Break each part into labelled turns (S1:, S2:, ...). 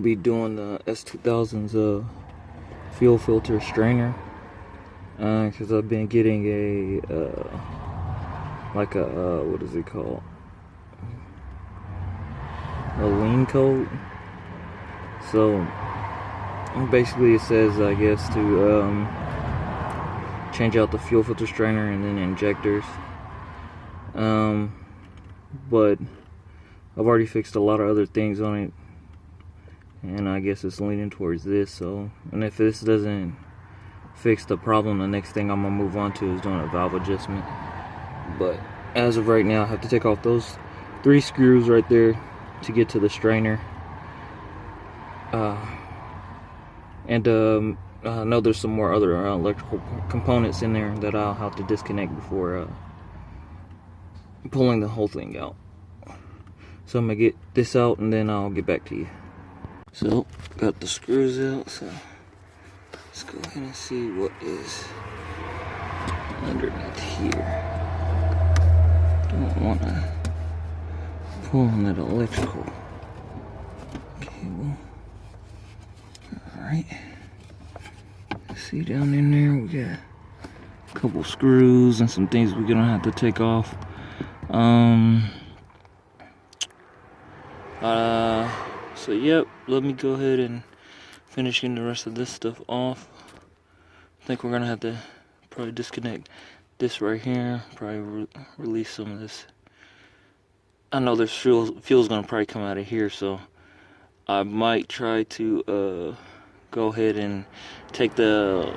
S1: Be doing the S2000's fuel filter strainer, because I've been getting a what is it called, a lean coat. So basically it says, I guess, to change out the fuel filter strainer and then injectors, but I've already fixed a lot of other things on it, and I guess it's leaning towards this. So, and if this doesn't fix the problem, the next thing I'm gonna move on to is doing a valve adjustment. But as of right now, I have to take off those 3 screws right there to get to the strainer. I know there's some more other electrical components in there that I'll have to disconnect before pulling the whole thing out. So I'm gonna get this out and then I'll get back to you. So, got the screws out, so let's go ahead and see what is underneath here. Don't want to pull on that electrical cable. Alright. See, down in there we got a couple screws and some things we're gonna have to take off. So yep, let me go ahead and finish getting the rest of this stuff off. I think we're gonna have to probably disconnect this right here, probably release some of this. I know there's fuel's gonna probably come out of here, so I might try to go ahead and take the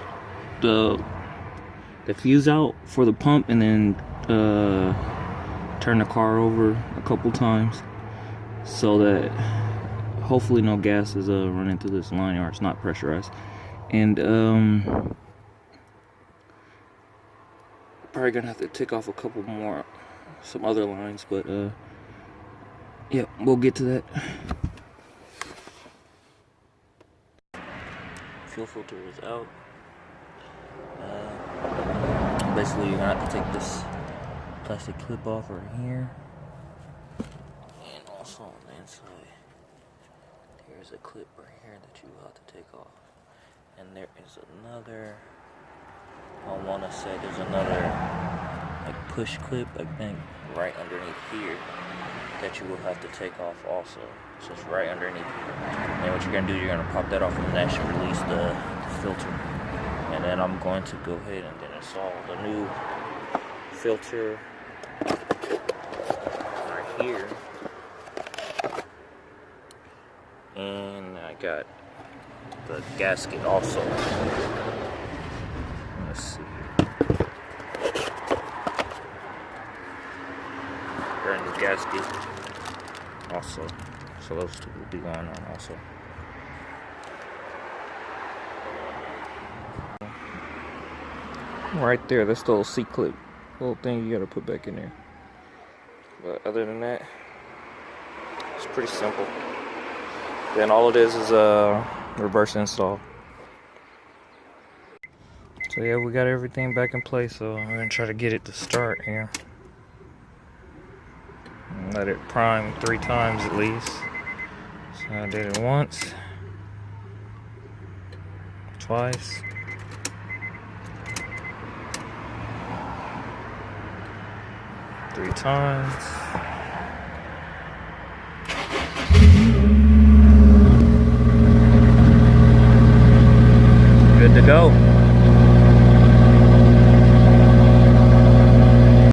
S1: fuse out for the pump, and then turn the car over a couple times so that hopefully no gas is running through this line, or it's not pressurized. And probably gonna have to take off a couple more, some other lines, but yeah, we'll get to that. Fuel filter is out. Basically, you're gonna have to take this plastic clip off right here, and also on the inside there's a clip right here that you will have to take off, and there is another, I want to say there's another like push clip, I think, right underneath here that you will have to take off also. So it's right underneath here. And what you're gonna do, you're gonna pop that off, and that should release the filter. And then I'm going to go ahead and then install the new filter right here. And I got the gasket also. Let's see. Brand new gasket also. So those two will be going on also. Right there, that's the little C-clip, little thing you gotta put back in there. But other than that, it's pretty simple. Then all it is a reverse install. So yeah, we got everything back in place, so I'm gonna try to get it to start here. And let it prime 3 times at least. So I did it once, twice, 3 times. Good to go.